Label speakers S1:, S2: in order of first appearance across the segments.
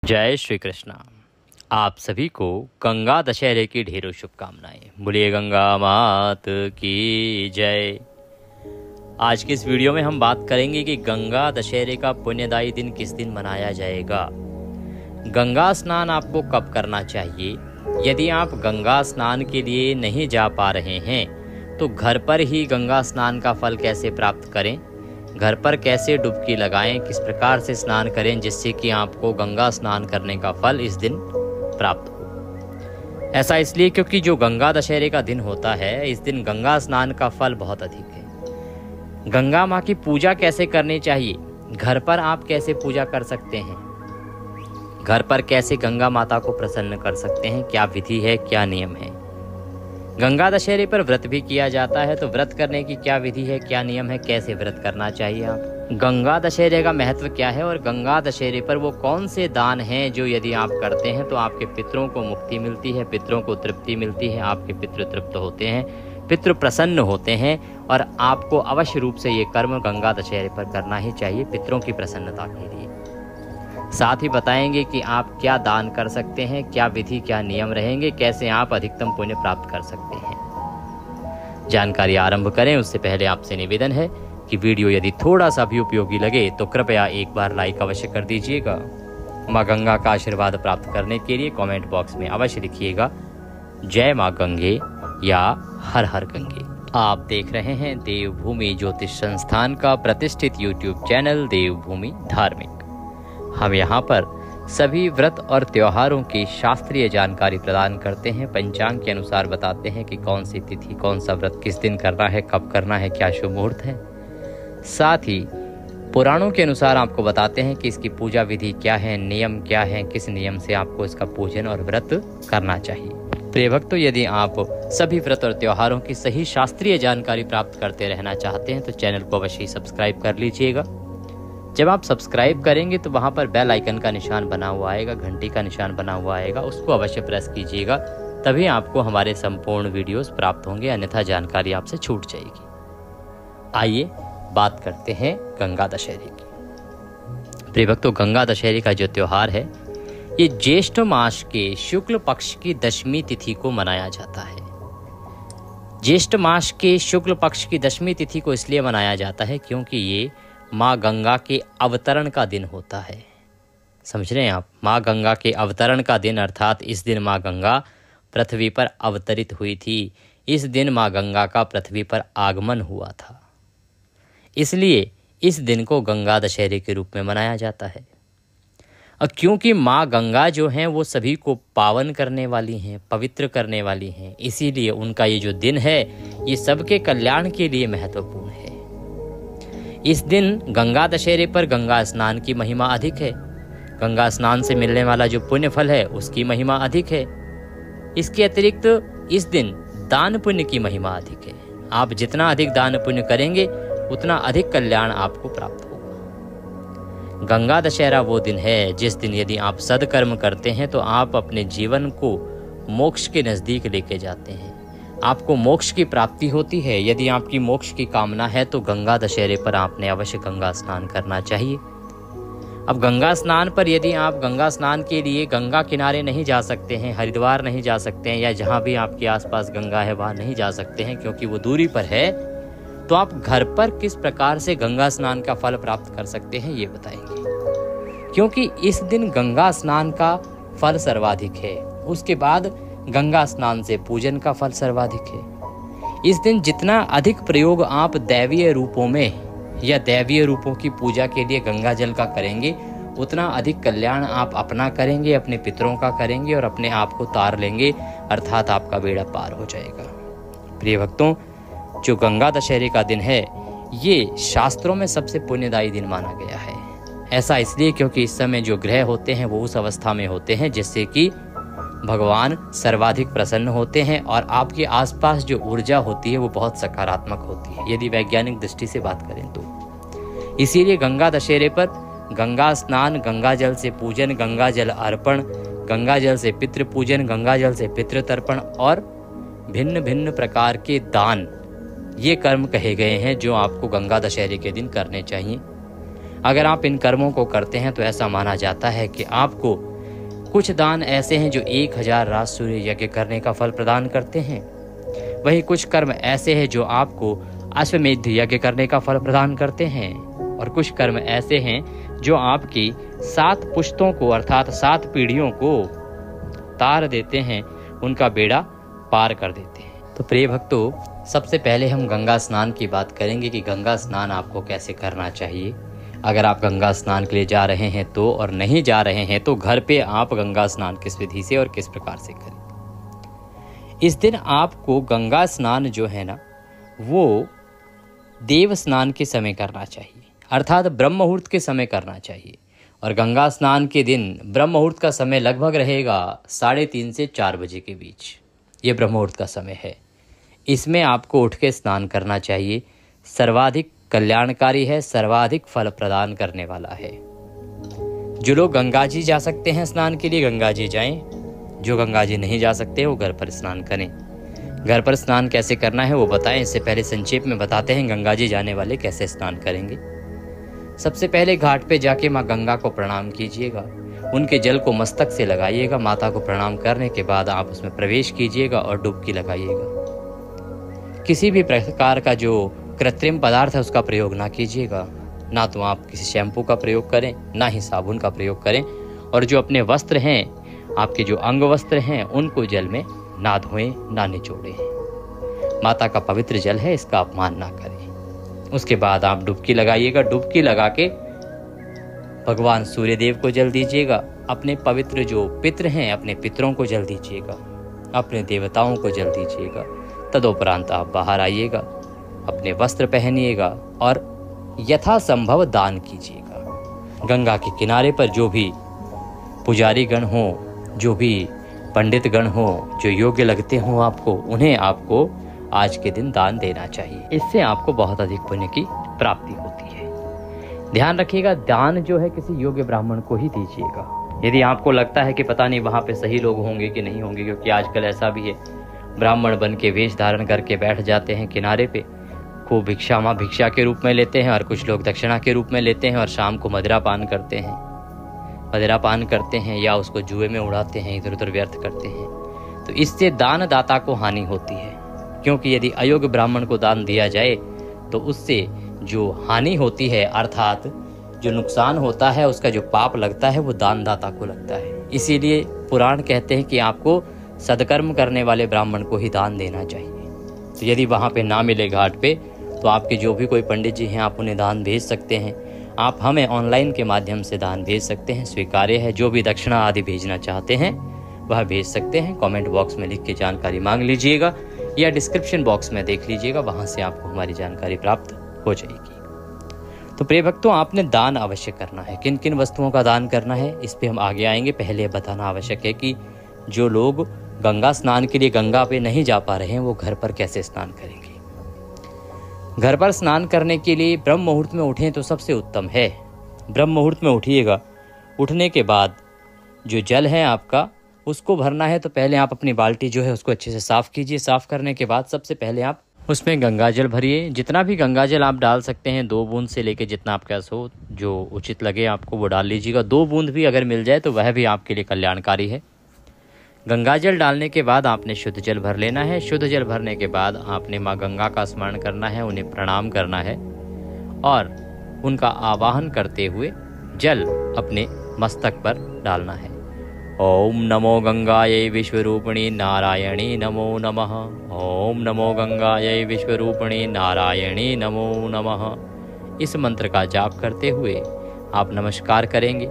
S1: जय श्री कृष्णा। आप सभी को गंगा दशहरे की ढेरों शुभकामनाएं। बोलिए गंगा मात की जय। आज की इस वीडियो में हम बात करेंगे कि गंगा दशहरे का पुण्यदायी दिन किस दिन मनाया जाएगा। गंगा स्नान आपको कब करना चाहिए। यदि आप गंगा स्नान के लिए नहीं जा पा रहे हैं तो घर पर ही गंगा स्नान का फल कैसे प्राप्त करें, घर पर कैसे डुबकी लगाएं, किस प्रकार से स्नान करें जिससे कि आपको गंगा स्नान करने का फल इस दिन प्राप्त हो। ऐसा इसलिए क्योंकि जो गंगा दशहरे का दिन होता है, इस दिन गंगा स्नान का फल बहुत अधिक है। गंगा माँ की पूजा कैसे करनी चाहिए, घर पर आप कैसे पूजा कर सकते हैं, घर पर कैसे गंगा माता को प्रसन्न कर सकते हैं, क्या विधि है, क्या नियम है। गंगा दशहरे पर व्रत भी किया जाता है, तो व्रत करने की क्या विधि है, क्या नियम है, कैसे व्रत करना चाहिए आप। गंगा दशहरे का महत्व क्या है और गंगा दशहरे पर वो कौन से दान हैं जो यदि आप करते हैं तो आपके पितरों को मुक्ति मिलती है, पितरों को तृप्ति मिलती है, आपके पितृ तृप्त होते हैं, पितृ प्रसन्न होते हैं। और आपको अवश्य रूप से ये कर्म गंगा दशहरे पर करना ही चाहिए पितरों की प्रसन्नता के लिए। साथ ही बताएंगे कि आप क्या दान कर सकते हैं, क्या विधि, क्या नियम रहेंगे, कैसे आप अधिकतम पुण्य प्राप्त कर सकते हैं। जानकारी आरंभ करें उससे पहले आपसे निवेदन है कि वीडियो यदि थोड़ा सा भी उपयोगी लगे तो कृपया एक बार लाइक अवश्य कर दीजिएगा। माँ गंगा का आशीर्वाद प्राप्त करने के लिए कमेंट बॉक्स में अवश्य लिखिएगा जय माँ गंगे या हर हर गंगे। आप देख रहे हैं देवभूमि ज्योतिष संस्थान का प्रतिष्ठित यूट्यूब चैनल देवभूमि धार्मिक। हम यहाँ पर सभी व्रत और त्योहारों की शास्त्रीय जानकारी प्रदान करते हैं, पंचांग के अनुसार बताते हैं कि कौन सी तिथि, कौन सा व्रत किस दिन करना है, कब करना है, क्या शुभ मुहूर्त है। साथ ही पुराणों के अनुसार आपको बताते हैं कि इसकी पूजा विधि क्या है, नियम क्या है, किस नियम से आपको इसका पूजन और व्रत करना चाहिए। प्रिय भक्तों, यदि आप सभी व्रत और त्योहारों की सही शास्त्रीय जानकारी प्राप्त करते रहना चाहते हैं तो चैनल को अवश्य सब्सक्राइब कर लीजिएगा। जब आप सब्सक्राइब करेंगे तो वहाँ पर बेल आइकन का निशान बना हुआ आएगा, घंटी का निशान बना हुआ आएगा, उसको अवश्य प्रेस कीजिएगा, तभी आपको हमारे संपूर्ण वीडियोस प्राप्त होंगे, अन्यथा जानकारी आपसे छूट जाएगी। आइए बात करते हैं गंगा दशहरे की। प्रिय भक्तों, गंगा दशहरे का जो त्योहार है ये ज्येष्ठ मास के शुक्ल पक्ष की दशमी तिथि को मनाया जाता है। ज्येष्ठ मास के शुक्ल पक्ष की दशमी तिथि को इसलिए मनाया जाता है क्योंकि ये माँ गंगा के अवतरण का दिन होता है। समझ रहे हैं आप, माँ गंगा के अवतरण का दिन, अर्थात इस दिन माँ गंगा पृथ्वी पर अवतरित हुई थी। इस दिन माँ गंगा का पृथ्वी पर आगमन हुआ था, इसलिए इस दिन को गंगा दशहरे के रूप में मनाया जाता है। और क्योंकि माँ गंगा जो हैं वो सभी को पावन करने वाली हैं, पवित्र करने वाली हैं, इसीलिए उनका ये जो दिन है ये सबके कल्याण के लिए महत्वपूर्ण है। इस दिन गंगा दशहरे पर गंगा स्नान की महिमा अधिक है। गंगा स्नान से मिलने वाला जो पुण्य फल है उसकी महिमा अधिक है। इसके अतिरिक्त इस दिन दान पुण्य की महिमा अधिक है। आप जितना अधिक दान पुण्य करेंगे उतना अधिक कल्याण आपको प्राप्त होगा। गंगा दशहरा वो दिन है जिस दिन यदि आप सदकर्म करते हैं तो आप अपने जीवन को मोक्ष के नज़दीक लेके जाते हैं, आपको मोक्ष की प्राप्ति होती है। यदि आपकी मोक्ष की कामना है तो गंगा दशहरे पर आपने अवश्य गंगा स्नान करना चाहिए। अब गंगा स्नान पर यदि आप गंगा स्नान के लिए गंगा किनारे नहीं जा सकते हैं, हरिद्वार नहीं जा सकते हैं, या जहाँ भी आपके आसपास गंगा है वहाँ नहीं जा सकते हैं क्योंकि वो दूरी पर है, तो आप घर पर किस प्रकार से गंगा स्नान का फल प्राप्त कर सकते हैं ये बताएंगे। क्योंकि इस दिन गंगा स्नान का फल सर्वाधिक है, उसके बाद गंगा स्नान से पूजन का फल सर्वाधिक है। इस दिन जितना अधिक प्रयोग आप दैवीय रूपों में या दैवीय रूपों की पूजा के लिए गंगा जल का करेंगे उतना अधिक कल्याण आप अपना करेंगे, अपने पितरों का करेंगे और अपने आप को तार लेंगे, अर्थात आपका बेड़ा पार हो जाएगा। प्रिय भक्तों, जो गंगा दशहरे का दिन है ये शास्त्रों में सबसे पुण्यदायी दिन माना गया है। ऐसा इसलिए क्योंकि इस समय जो ग्रह होते हैं वो उस अवस्था में होते हैं जिससे कि भगवान सर्वाधिक प्रसन्न होते हैं और आपके आसपास जो ऊर्जा होती है वो बहुत सकारात्मक होती है, यदि वैज्ञानिक दृष्टि से बात करें तो। इसीलिए गंगा दशहरे पर गंगा स्नान, गंगा जल से पूजन, गंगा जल अर्पण, गंगा जल से पितृ पूजन, गंगा जल से पितृ तर्पण और भिन्न भिन्न प्रकार के दान, ये कर्म कहे गए हैं जो आपको गंगा दशहरे के दिन करने चाहिए। अगर आप इन कर्मों को करते हैं तो ऐसा माना जाता है कि आपको कुछ दान ऐसे हैं जो 1000 रात सूर्य यज्ञ करने का फल प्रदान करते हैं। वहीं कुछ कर्म ऐसे हैं जो आपको अश्वमेध यज्ञ करने का फल प्रदान करते हैं। और कुछ कर्म ऐसे हैं जो आपकी 7 पुश्तों को अर्थात 7 पीढ़ियों को तार देते हैं, उनका बेड़ा पार कर देते हैं। तो प्रिय भक्तों, सबसे पहले हम गंगा स्नान की बात करेंगे कि गंगा स्नान आपको कैसे करना चाहिए। अगर आप गंगा स्नान के लिए जा रहे हैं तो, और नहीं जा रहे हैं तो घर पे आप गंगा स्नान किस विधि से और किस प्रकार से करें। इस दिन आपको गंगा स्नान जो है ना, वो देव स्नान के समय करना चाहिए, अर्थात ब्रह्म मुहूर्त के समय करना चाहिए। और गंगा स्नान के दिन ब्रह्म मुहूर्त का समय लगभग रहेगा 3:30 से 4 बजे के बीच। ये ब्रह्म मुहूर्त का समय है। इसमें आपको उठ के स्नान करना चाहिए। सर्वाधिक कल्याणकारी है, सर्वाधिक फल प्रदान करने वाला है। जो लोग गंगा जी जा सकते हैं स्नान के लिए, गंगा जी जाएं। जो गंगा जी नहीं जा सकते वो घर पर स्नान करें। घर पर स्नान कैसे करना है वो बताएं। इससे पहले संक्षेप में बताते हैं गंगा जी जाने वाले कैसे स्नान करेंगे। सबसे पहले घाट पे जाके माँ गंगा को प्रणाम कीजिएगा। उनके जल को मस्तक से लगाइएगा। माता को प्रणाम करने के बाद आप उसमें प्रवेश कीजिएगा और डुबकी लगाइएगा। किसी भी प्रकार का जो कृत्रिम पदार्थ है उसका प्रयोग ना कीजिएगा। ना तो आप किसी शैम्पू का प्रयोग करें, ना ही साबुन का प्रयोग करें। और जो अपने वस्त्र हैं, आपके जो अंग वस्त्र हैं, उनको जल में ना धोएं, ना निचोड़ें। माता का पवित्र जल है, इसका अपमान ना करें। उसके बाद आप डुबकी लगाइएगा। डुबकी लगा के भगवान सूर्यदेव को जल दीजिएगा। अपने पवित्र जो पितृ हैं, अपने पितरों को जल दीजिएगा। अपने देवताओं को जल दीजिएगा। तदुपरांत आप बाहर आइएगा, अपने वस्त्र पहनिएगा और यथासंभव दान कीजिएगा। गंगा के किनारे पर जो भी पुजारी गण हो, जो भी पंडित गण हो, जो योग्य लगते हों आपको, उन्हें आपको आज के दिन दान देना चाहिए। इससे आपको बहुत अधिक पुण्य की प्राप्ति होती है। ध्यान रखिएगा, दान जो है किसी योग्य ब्राह्मण को ही दीजिएगा। यदि आपको लगता है कि पता नहीं वहाँ पे सही लोग होंगे कि नहीं होंगे, क्योंकि आजकल ऐसा भी है, ब्राह्मण बन के वेश धारण करके बैठ जाते हैं किनारे पे, खूब भिक्षा के रूप में लेते हैं, और कुछ लोग दक्षिणा के रूप में लेते हैं, और शाम को मदिरा पान करते हैं या उसको जुए में उड़ाते हैं, इधर उधर व्यर्थ करते हैं। तो इससे दानदाता को हानि होती है, क्योंकि यदि अयोग्य ब्राह्मण को दान दिया जाए तो उससे जो हानि होती है, अर्थात जो नुकसान होता है, उसका जो पाप लगता है वो दानदाता को लगता है। इसीलिए पुराण कहते हैं कि आपको सदकर्म करने वाले ब्राह्मण को ही दान देना चाहिए। तो यदि वहाँ पे ना मिले घाट पे, तो आपके जो भी कोई पंडित जी हैं, आप उन्हें दान भेज सकते हैं। आप हमें ऑनलाइन के माध्यम से दान भेज सकते हैं, स्वीकार्य है। जो भी दक्षिणा आदि भेजना चाहते हैं वह भेज सकते हैं। कमेंट बॉक्स में लिख के जानकारी मांग लीजिएगा या डिस्क्रिप्शन बॉक्स में देख लीजिएगा, वहाँ से आपको हमारी जानकारी प्राप्त हो जाएगी। तो प्रिय भक्तों, आपने दान अवश्य करना है। किन किन वस्तुओं का दान करना है इस पे हम आगे आएंगे। पहले बताना आवश्यक है कि जो लोग गंगा स्नान के लिए गंगा पे नहीं जा पा रहे हैं, वो घर पर कैसे स्नान करेंगे। घर पर स्नान करने के लिए ब्रह्म मुहूर्त में उठें तो सबसे उत्तम है। ब्रह्म मुहूर्त में उठिएगा। उठने के बाद जो जल है आपका, उसको भरना है। तो पहले आप अपनी बाल्टी जो है उसको अच्छे से साफ़ कीजिए। साफ़ करने के बाद सबसे पहले आप उसमें गंगा जल भरिए। जितना भी गंगा जल आप डाल सकते हैं, 2 बूंद से लेके जितना आपके पास हो, जो उचित लगे आपको वो डाल लीजिएगा। 2 बूंद भी अगर मिल जाए तो वह भी आपके लिए कल्याणकारी है। गंगा जल डालने के बाद आपने शुद्ध जल भर लेना है। शुद्ध जल भरने के बाद आपने माँ गंगा का स्मरण करना है, उन्हें प्रणाम करना है और उनका आवाहन करते हुए जल अपने मस्तक पर डालना है। ओम नमो गंगायै विश्वरूपिणी नारायणी नमो नमः। ओम नमो गंगायै विश्वरूपिणी नारायणी नमो नमः। इस मंत्र का जाप करते हुए आप नमस्कार करेंगे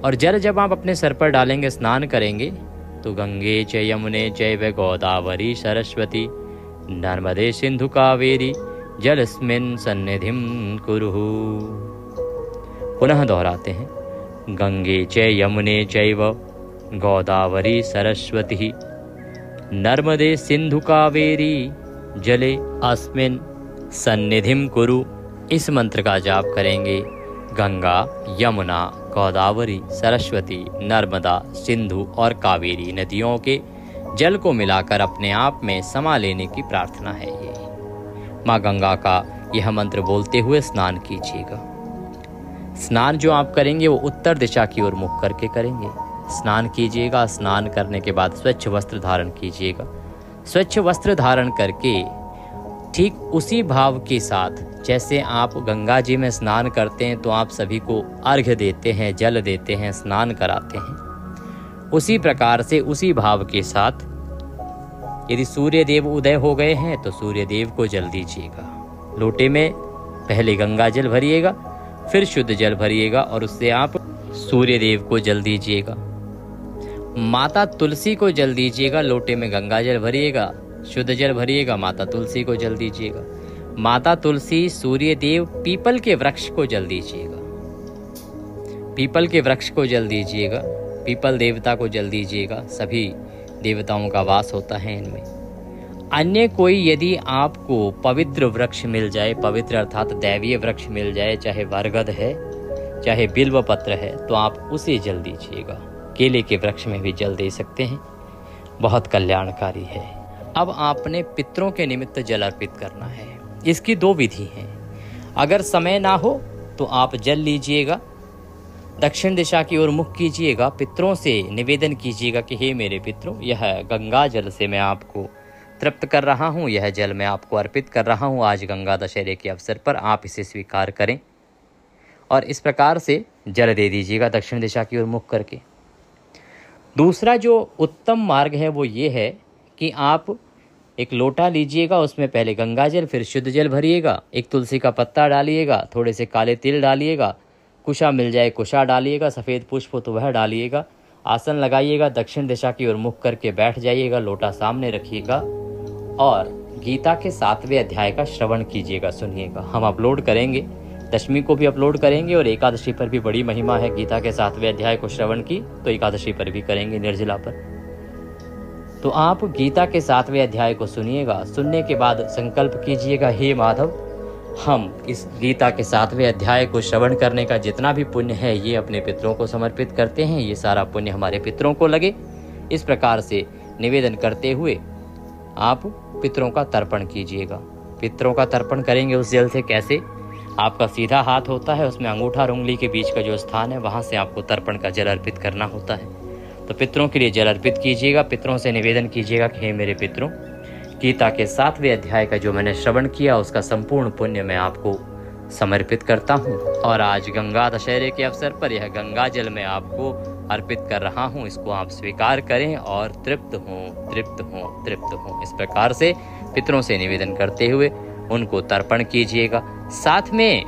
S1: और जल जब आप अपने सर पर डालेंगे, स्नान करेंगे, तो गंगे च यमुने चैव गोदावरी सरस्वती नर्मदे सिंधु कावेरी जलस्मिन् सन्निधिं कुरुः। पुनः दोहराते हैं, गंगे च यमुने चैव गोदावरी सरस्वती नर्मदे सिंधु कावेरी जले अस्मिन् सन्निधिं कुरु। इस मंत्र का जाप करेंगे। गंगा, यमुना, गोदावरी, सरस्वती, नर्मदा, सिंधु और कावेरी नदियों के जल को मिलाकर अपने आप में समा लेने की प्रार्थना है। ये माँ गंगा का यह मंत्र बोलते हुए स्नान कीजिएगा। स्नान जो आप करेंगे वो उत्तर दिशा की ओर मुख करके करेंगे। स्नान कीजिएगा। स्नान करने के बाद स्वच्छ वस्त्र धारण कीजिएगा। स्वच्छ वस्त्र धारण करके ठीक उसी भाव के साथ जैसे आप गंगा जी में स्नान करते हैं तो आप सभी को अर्घ्य देते हैं, जल देते हैं, स्नान कराते हैं, उसी प्रकार से उसी भाव के साथ यदि सूर्य देव उदय हो गए हैं तो सूर्य देव को जल दीजिएगा। लोटे में पहले गंगा जल भरिएगा, फिर शुद्ध जल भरिएगा और उससे आप सूर्य देव को जल दीजिएगा। माता तुलसी को जल दीजिएगा। लोटे में गंगा जल भरिएगा, शुद्ध जल भरिएगा, माता तुलसी को जल दीजिएगा। माता तुलसी, सूर्य देव, पीपल के वृक्ष को जल दीजिएगा। पीपल के वृक्ष को जल दीजिएगा, पीपल देवता को जल दीजिएगा। सभी देवताओं का वास होता है इनमें। अन्य कोई यदि आपको पवित्र वृक्ष मिल जाए, पवित्र अर्थात दैवीय वृक्ष मिल जाए, चाहे बरगद है, चाहे बिल्व पत्र है, तो आप उसे जल दीजिएगा। केले के वृक्ष में भी जल दे सकते हैं, बहुत कल्याणकारी है। अब आपने पितरों के निमित्त जल अर्पित करना है। इसकी 2 विधि हैं। अगर समय ना हो तो आप जल लीजिएगा, दक्षिण दिशा की ओर मुख कीजिएगा, पितरों से निवेदन कीजिएगा कि हे मेरे पितरों, यह गंगा जल से मैं आपको तृप्त कर रहा हूँ, यह जल मैं आपको अर्पित कर रहा हूँ आज गंगा दशहरे के अवसर पर, आप इसे स्वीकार करें। और इस प्रकार से जल दे दीजिएगा दक्षिण दिशा की ओर मुख करके। दूसरा जो उत्तम मार्ग है वो ये है कि आप एक लोटा लीजिएगा, उसमें पहले गंगा जल फिर शुद्ध जल भरिएगा, एक तुलसी का पत्ता डालिएगा, थोड़े से काले तिल डालिएगा, कुशा मिल जाए कुशा डालिएगा, सफ़ेद पुष्प हो तो वह डालिएगा, आसन लगाइएगा, दक्षिण दिशा की ओर मुख करके बैठ जाइएगा, लोटा सामने रखिएगा और गीता के 7वें अध्याय का श्रवण कीजिएगा, सुनिएगा। हम अपलोड करेंगे, दशमी को भी अपलोड करेंगे और एकादशी पर भी बड़ी महिमा है गीता के 7वें अध्याय को श्रवण की, तो एकादशी पर भी करेंगे निर्जला पर। तो आप गीता के 7वें अध्याय को सुनिएगा। सुनने के बाद संकल्प कीजिएगा, हे माधव, हम इस गीता के 7वें अध्याय को श्रवण करने का जितना भी पुण्य है ये अपने पितरों को समर्पित करते हैं, ये सारा पुण्य हमारे पितरों को लगे। इस प्रकार से निवेदन करते हुए आप पितरों का तर्पण कीजिएगा। पितरों का तर्पण करेंगे उस जल से कैसे? आपका सीधा हाथ होता है, उसमें अंगूठा और उंगली के बीच का जो स्थान है वहाँ से आपको तर्पण का जल अर्पित करना होता है। तो पितरों के लिए जल अर्पित कीजिएगा। पितरों से निवेदन कीजिएगा कि हे मेरे पितरों, गीता के 7वें अध्याय का जो मैंने श्रवण किया उसका संपूर्ण पुण्य मैं आपको समर्पित करता हूँ और आज गंगा दशहरे के अवसर पर यह गंगा जल मैं आपको अर्पित कर रहा हूँ, इसको आप स्वीकार करें और तृप्त हों, तृप्त हों, तृप्त हों। इस प्रकार से पितरों से निवेदन करते हुए उनको तर्पण कीजिएगा। साथ में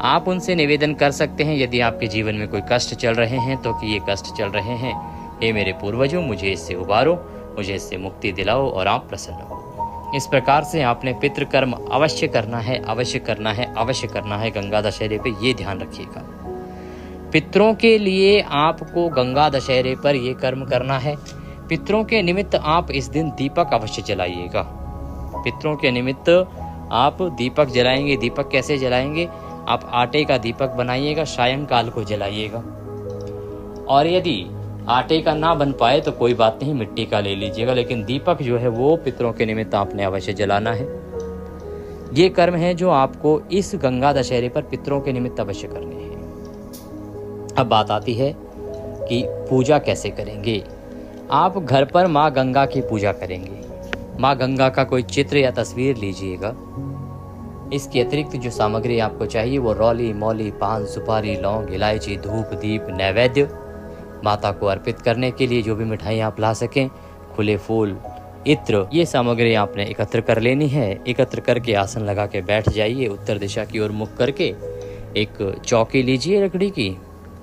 S1: आप उनसे निवेदन कर सकते हैं यदि आपके जीवन में कोई कष्ट चल रहे हैं तो कि ये कष्ट चल रहे हैं, हे मेरे पूर्वजों, मुझे इससे उबारो, मुझे इससे मुक्ति दिलाओ और आप प्रसन्न हो। इस प्रकार से आपने पितृकर्म अवश्य करना है, अवश्य करना है, अवश्य करना है गंगा दशहरे पे, ये ध्यान रखिएगा। पितरों के लिए आपको गंगा दशहरे पर ये कर्म करना है। पितरों के निमित्त आप इस दिन दीपक अवश्य जलाइएगा। पितरों के निमित्त आप दीपक जलाएंगे। दीपक कैसे जलाएंगे? आप आटे का दीपक बनाइएगा, सायंकाल को जलाइएगा। और यदि आटे का ना बन पाए तो कोई बात नहीं, मिट्टी का ले लीजिएगा, लेकिन दीपक जो है वो पितरों के निमित्त आपने अवश्य जलाना है। ये कर्म है जो आपको इस गंगा दशहरे पर पितरों के निमित्त अवश्य करने हैं। अब बात आती है कि पूजा कैसे करेंगे। आप घर पर माँ गंगा की पूजा करेंगे। माँ गंगा का कोई चित्र या तस्वीर लीजिएगा। इसके अतिरिक्त जो सामग्री आपको चाहिए वो रौली, मौली, पान, सुपारी, लौंग, इलायची, धूप, दीप, नैवेद्य, माता को अर्पित करने के लिए जो भी मिठाई आप ला सकें, खुले फूल, इत्र, ये सामग्री आपने एकत्र कर लेनी है। एकत्र करके आसन लगा के बैठ जाइए। उत्तर दिशा की ओर मुख करके एक चौकी लीजिए लकड़ी की,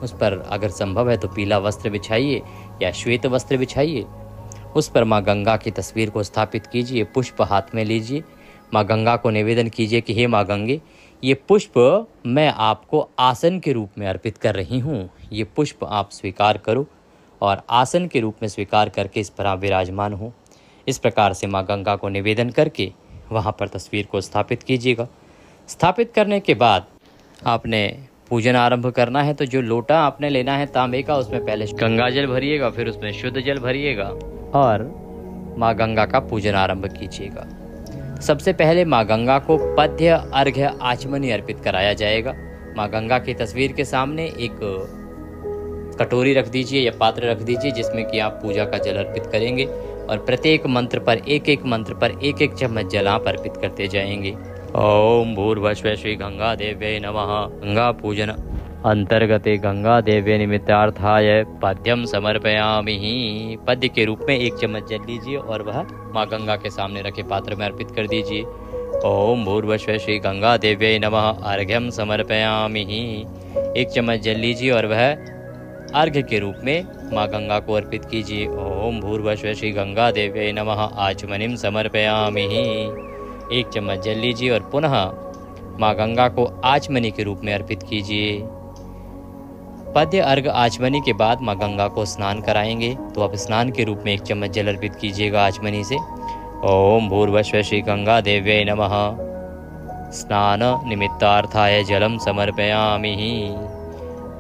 S1: उस पर अगर संभव है तो पीला वस्त्र बिछाइए या श्वेत वस्त्र बिछाइए। उस पर माँ गंगा की तस्वीर को स्थापित कीजिए। पुष्प हाथ में लीजिए। माँ गंगा को निवेदन कीजिए कि हे माँ गंगे, ये पुष्प मैं आपको आसन के रूप में अर्पित कर रही हूँ। ये पुष्प आप स्वीकार करो और आसन के रूप में स्वीकार करके इस पर आप विराजमान हो। इस प्रकार से माँ गंगा को निवेदन करके वहाँ पर तस्वीर को स्थापित कीजिएगा। स्थापित करने के बाद आपने पूजन आरंभ करना है। तो जो लोटा आपने लेना है तांबे का, उसमें पहले गंगा जल भरिएगा, फिर उसमें शुद्ध जल भरिएगा और माँ गंगा का पूजन आरंभ कीजिएगा। सबसे पहले माँ गंगा को पद्य, अर्घ्य, आचमनी अर्पित कराया जाएगा। माँ गंगा की तस्वीर के सामने एक कटोरी रख दीजिए या पात्र रख दीजिए जिसमें कि आप पूजा का जल अर्पित करेंगे और प्रत्येक मंत्र पर एक एक चम्मच जल आप अर्पित करते जाएंगे। ओम भूर्भुवः श्री गंगा देव्यै नमः। गंगा पूजन अंतर्गते गंगा देव्य निमित्तार्थाय पद्यम समर्पयामि। पद्य के रूप में 1 चम्मच जल लीजिए और वह माँ गंगा के सामने रखे पात्र में अर्पित कर दीजिए। ओम भूर्भुवः श्री गंगा देव्यै नमः। अर्घ्यम समर्पयामि। 1 चम्मच जल लीजिए और वह अर्घ्य के रूप में माँ गंगा को अर्पित कीजिए। ओम भूर्भुवः श्री गंगा देव्यै नमः। आचमनीम समर्पयामि। 1 चम्मच जल लीजिए और पुनः माँ गंगा को आचमनी के रूप में अर्पित कीजिए। पद्य अर्घ आचमनी के बाद माँ गंगा को स्नान कराएंगे, तो आप स्नान के रूप में 1 चम्मच जल अर्पित कीजिएगा आचमनी से। ओम भूर्भुवः श्री गंगा देव्यै नमः। स्नान निमित्तार्थाय जलम समर्पयामि।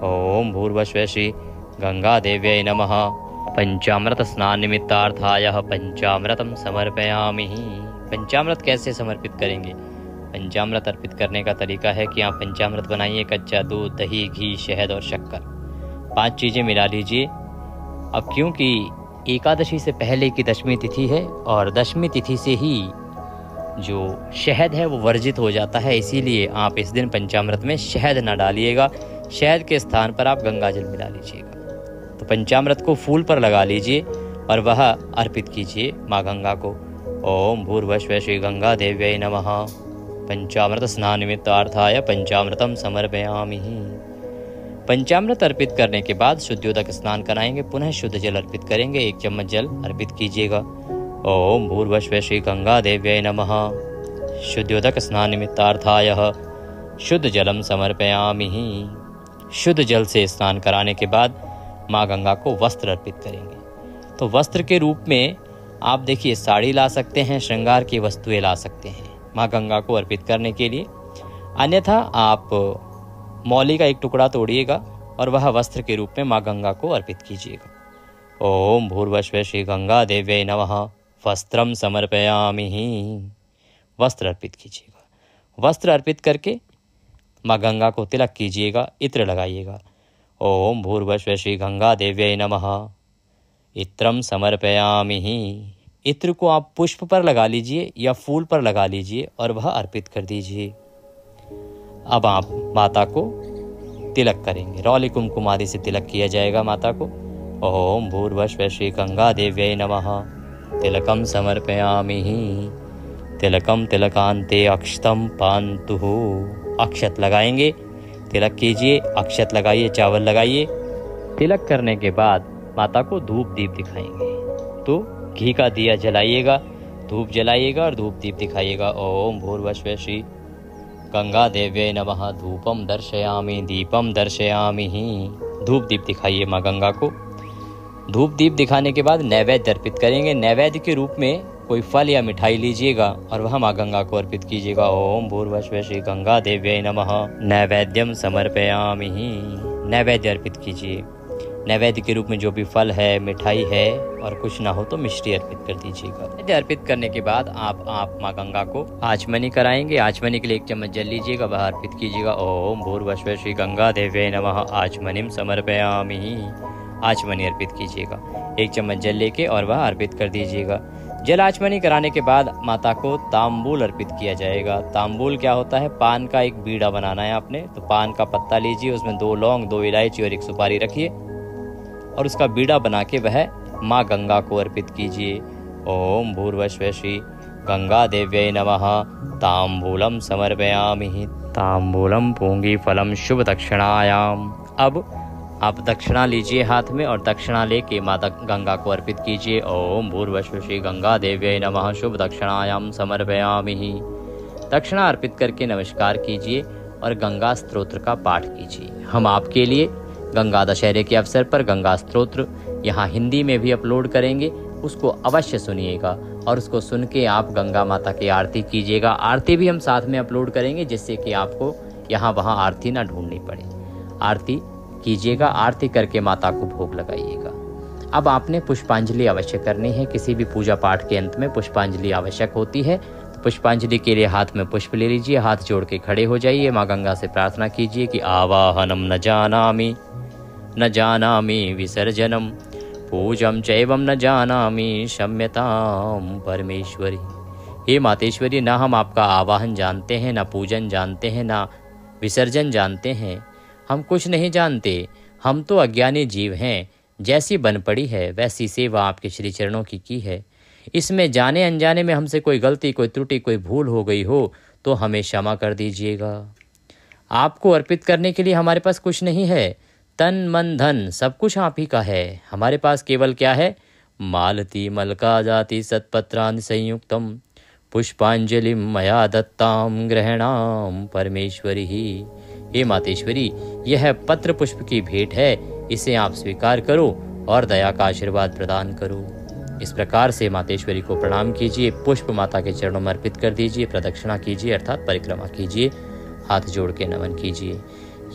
S1: ओम भूर्भुवः श्री गंगा देव्यै नमः। पंचामृत स्नान निमित्तार्थाय पंचामृतम समर्पयामि। पंचामृत कैसे समर्पित करेंगे? पंचामृत अर्पित करने का तरीका है कि आप पंचामृत बनाइए। कच्चा दूध, दही, घी, शहद और शक्कर, 5 चीज़ें मिला लीजिए। अब क्योंकि एकादशी से पहले की दशमी तिथि है और दशमी तिथि से ही जो शहद है वो वर्जित हो जाता है, इसीलिए आप इस दिन पंचामृत में शहद ना डालिएगा। शहद के स्थान पर आप गंगा जल मिला लीजिएगा। तो पंचामृत को फूल पर लगा लीजिए और वह अर्पित कीजिए माँ गंगा को। ओम भूर्भुवः श्री गंगा देव्यै नमः। पंचामृत स्नान निमित्तार्थाय पंचामृतम समर्पयामि। पंचामृत अर्पित करने के बाद शुद्धियोदक स्नान कराएंगे, पुनः शुद्ध जल अर्पित करेंगे। 1 चम्मच जल अर्पित कीजिएगा। ओम भूर्भुवः श्री गंगा देव्यै नमः। शुद्धियोदक स्नान निमित्तार्थाय शुद्ध जलम समर्पयामि। शुद्ध जल से स्नान कराने के बाद माँ गंगा को वस्त्र अर्पित करेंगे। तो वस्त्र के रूप में आप देखिए साड़ी ला सकते हैं, श्रृंगार की वस्तुएं ला सकते हैं माँ गंगा को अर्पित करने के लिए। अन्यथा आप मौली का 1 टुकड़ा तोड़िएगा और वह वस्त्र के रूप में माँ गंगा को अर्पित कीजिएगा। ओम भूर्भुवः श्री गंगा देव्यै नमः। वस्त्रम समर्पयामि। वस्त्र अर्पित कीजिएगा। वस्त्र अर्पित करके माँ गंगा को तिलक कीजिएगा, इत्र लगाइएगा। ओम भूर्भुवः श्री गंगा देव्यै नमः। इत्रम समर्पयामि। इत्र को आप पुष्प पर लगा लीजिए या फूल पर लगा लीजिए और वह अर्पित कर दीजिए। अब आप माता को तिलक करेंगे। रौली कुमकुम आदि से तिलक किया जाएगा माता को। ओम भूर्भुवः श्री गंगा देव्यै नमः। तिलकम समर्पयामि। तिलकम तिलकान्ते अक्षतम पान्तु। अक्षत लगाएंगे, तिलक कीजिए, अक्षत लगाइए, चावल लगाइए। तिलक करने के बाद माता को धूप दीप दिखाएंगे, तो घी का दिया जलाइएगा, धूप जलाइएगा और धूप दीप दिखाइएगा। ओम भूर्भुवः श्री गंगा देव्यै नमः। धूपम दर्शयामि दीपम दर्शयामि। धूप दीप दिखाइए माँ गंगा को। धूप दीप दिखाने के बाद नैवेद्य अर्पित करेंगे। नैवेद्य के रूप में कोई फल या मिठाई लीजिएगा और वह माँ गंगा को अर्पित कीजिएगा। ओम भूर्भुवः श्री गंगा देव्यै नमः। नैवेद्यम समर्पयामि। नैवेद्य अर्पित कीजिए। नैवेद्य के रूप में जो भी फल है, मिठाई है और कुछ ना हो तो मिष्टी अर्पित कर दीजिएगा। नैवेद्य अर्पित करने के बाद आप माँ गंगा को आचमनी कराएंगे। आचमनी के लिए 1 चम्मच जल लीजिएगा, वह अर्पित कीजिएगा। ओम भूर्भुवः श्री गंगा देव्यै नमः। आचमनीम समर्पयामि। आचमनी अर्पित कीजिएगा। 1 चम्मच जल लेके और वह अर्पित कर दीजिएगा। जल आचमनी कराने के बाद माता को तांबूल अर्पित किया जाएगा। तांबूल क्या होता है? पान का एक बीड़ा बनाना है आपने, तो पान का पत्ता लीजिए, उसमें 2 लौंग, 2 इलायची और 1 सुपारी रखिए और उसका बीड़ा बना के वह माँ गंगा को अर्पित कीजिए। ओम भूर्भुवः श्री गंगा देव्यै नमः। तांबूलम समर्पयामि। तांबूलम पूंगी फलम शुभ दक्षिणायाम। अब आप दक्षिणा लीजिए हाथ में और दक्षिणा लेके माता गंगा को अर्पित कीजिए। ओम भूर्भुवः श्री गंगा देव्यै नमः। शुभ दक्षिणायाम समर्पयामि। दक्षिणा अर्पित करके नमस्कार कीजिए और गंगा स्तोत्र का पाठ कीजिए। हम आपके लिए गंगा दशहरे के अवसर पर गंगा स्तोत्र यहाँ हिंदी में भी अपलोड करेंगे, उसको अवश्य सुनिएगा और उसको सुन के आप गंगा माता की आरती कीजिएगा। आरती भी हम साथ में अपलोड करेंगे जिससे कि आपको यहाँ वहाँ आरती ना ढूंढनी पड़े। आरती कीजिएगा, आरती करके माता को भोग लगाइएगा। अब आपने पुष्पांजलि अवश्य करनी है। किसी भी पूजा पाठ के अंत में पुष्पांजलि आवश्यक होती है। तो पुष्पांजलि के लिए हाथ में पुष्प ले लीजिए, हाथ जोड़ के खड़े हो जाइए, माँ गंगा से प्रार्थना कीजिए कि आवाहनम न जानामि न जानामि विसर्जनम, पूजम चैवम न जानामि क्षम्यताम परमेश्वरी। हे मातेश्वरी, ना हम आपका आवाहन जानते हैं, ना पूजन जानते हैं, ना विसर्जन जानते हैं। हम कुछ नहीं जानते, हम तो अज्ञानी जीव हैं। जैसी बन पड़ी है वैसी सेवा आपके श्री चरणों की है। इसमें जाने अनजाने में हमसे कोई गलती, कोई त्रुटि, कोई भूल हो गई हो तो हमें क्षमा कर दीजिएगा। आपको अर्पित करने के लिए हमारे पास कुछ नहीं है। तन मन धन सब कुछ आप ही का है। हमारे पास केवल क्या है? मालती मलका जाति सत्पत्रान संयुक्तम पुष्पांजलि मया दत्ताम ग्रहणाम परमेश्वरी ही। हे मातेश्वरी, यह पत्र पुष्प की भेंट है, इसे आप स्वीकार करो और दया का आशीर्वाद प्रदान करो। इस प्रकार से मातेश्वरी को प्रणाम कीजिए, पुष्प माता के चरणों में अर्पित कर दीजिए, प्रदक्षिणा कीजिए अर्थात परिक्रमा कीजिए, हाथ जोड़ के नमन कीजिए।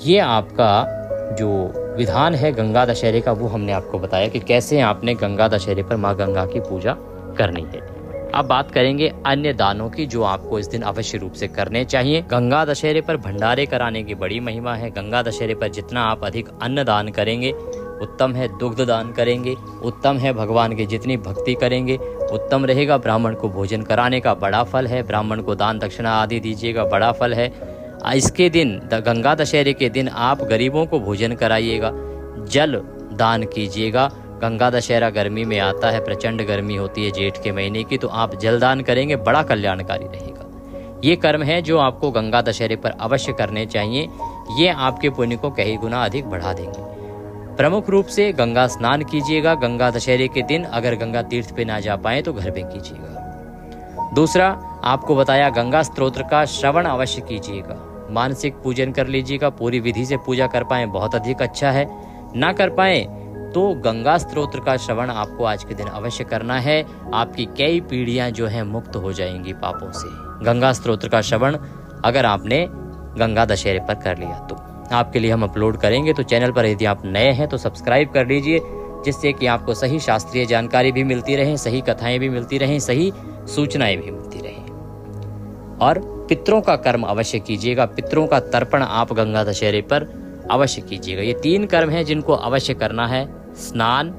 S1: ये आपका जो विधान है गंगा दशहरे का, वो हमने आपको बताया कि कैसे आपने गंगा दशहरे पर माँ गंगा की पूजा करनी है। अब बात करेंगे अन्य दानों की जो आपको इस दिन अवश्य रूप से करने चाहिए। गंगा दशहरे पर भंडारे कराने की बड़ी महिमा है। गंगा दशहरे पर जितना आप अधिक अन्न दान करेंगे उत्तम है। दुग्ध दान करेंगे उत्तम है। भगवान की जितनी भक्ति करेंगे उत्तम रहेगा। ब्राह्मण को भोजन कराने का बड़ा फल है। ब्राह्मण को दान दक्षिणा आदि दीजिएगा, बड़ा फल है। इसके दिन गंगा दशहरे के दिन आप गरीबों को भोजन कराइएगा, जल दान कीजिएगा। गंगा दशहरा गर्मी में आता है, प्रचंड गर्मी होती है जेठ के महीने की, तो आप जलदान करेंगे, बड़ा कल्याणकारी रहेगा। ये कर्म है जो आपको गंगा दशहरे पर अवश्य करने चाहिए। ये आपके पुण्य को कई गुना अधिक बढ़ा देंगे। प्रमुख रूप से गंगा स्नान कीजिएगा गंगा दशहरे के दिन। अगर गंगा तीर्थ पे ना जा पाए तो घर पे कीजिएगा। दूसरा, आपको बताया गंगा स्तोत्र का श्रवण अवश्य कीजिएगा। मानसिक पूजन कर लीजिएगा, पूरी विधि से पूजा कर पाए बहुत अधिक अच्छा है। ना कर पाए तो गंगा स्तोत्र का श्रवण आपको आज के दिन अवश्य करना है। आपकी कई पीढ़ियां जो हैं मुक्त हो जाएंगी पापों से। गंगा स्तोत्र का श्रवण अगर आपने गंगा दशहरे पर कर लिया तो आपके लिए हम अपलोड करेंगे। तो चैनल पर यदि आप नए हैं तो सब्सक्राइब कर लीजिए, जिससे कि आपको सही शास्त्रीय जानकारी भी मिलती रहे, सही कथाएं भी मिलती रहें, सही सूचनाएं भी मिलती रहें। और पितरों का कर्म अवश्य कीजिएगा। पितरों का तर्पण आप गंगा दशहरे पर अवश्य कीजिएगा। ये 3 कर्म हैं जिनको अवश्य करना है: स्नान,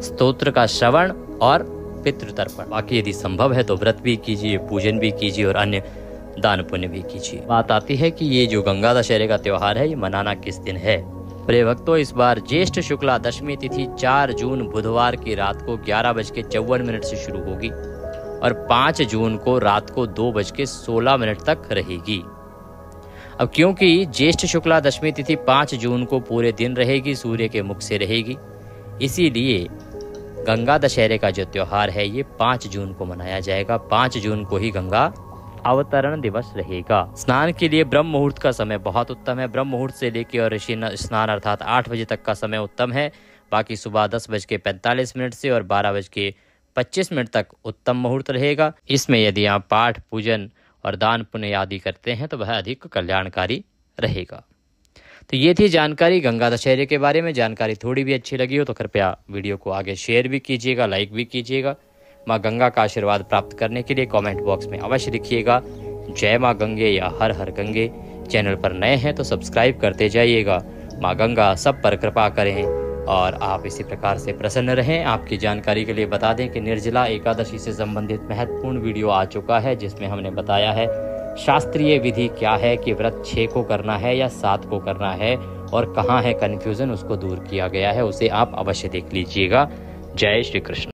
S1: स्तोत्र का श्रवण और पितृतर्पण। बाकी यदि संभव है तो व्रत भी कीजिए, पूजन भी कीजिए और अन्य दान पुण्य भी कीजिए। बात आती है कि ये जो गंगा दशहरे का त्योहार है ये मनाना किस दिन है। प्रिय भक्तों, इस बार ज्येष्ठ शुक्ला दशमी तिथि 4 जून बुधवार की रात को 11:54 से शुरू होगी और 5 जून को रात को 2:16 तक रहेगी। अब क्योंकि ज्येष्ठ शुक्ला दशमी तिथि 5 जून को पूरे दिन रहेगी, सूर्य के मुख से रहेगी, इसीलिए गंगा दशहरे का जो त्योहार है ये 5 जून को मनाया जाएगा। 5 जून को ही गंगा अवतरण दिवस रहेगा। स्नान के लिए ब्रह्म मुहूर्त का समय बहुत उत्तम है। ब्रह्म मुहूर्त से लेकर और ऋषि स्नान अर्थात 8 बजे तक का समय उत्तम है। बाकी सुबह 10:45 से और 12:25 तक उत्तम मुहूर्त रहेगा। इसमें यदि आप पाठ, पूजन और दान पुण्य आदि करते हैं तो वह अधिक कल्याणकारी रहेगा। तो ये थी जानकारी गंगा दशहरे के बारे में। जानकारी थोड़ी भी अच्छी लगी हो तो कृपया वीडियो को आगे शेयर भी कीजिएगा, लाइक भी कीजिएगा। माँ गंगा का आशीर्वाद प्राप्त करने के लिए कमेंट बॉक्स में अवश्य लिखिएगा जय माँ गंगे या हर हर गंगे। चैनल पर नए हैं तो सब्सक्राइब करते जाइएगा। माँ गंगा सब पर कृपा करें और आप इसी प्रकार से प्रसन्न रहें। आपकी जानकारी के लिए बता दें कि निर्जला एकादशी से संबंधित महत्वपूर्ण वीडियो आ चुका है, जिसमें हमने बताया है शास्त्रीय विधि क्या है कि व्रत 6 को करना है या 7 को करना है और कहाँ है कन्फ्यूजन, उसको दूर किया गया है। उसे आप अवश्य देख लीजिएगा। जय श्री कृष्ण।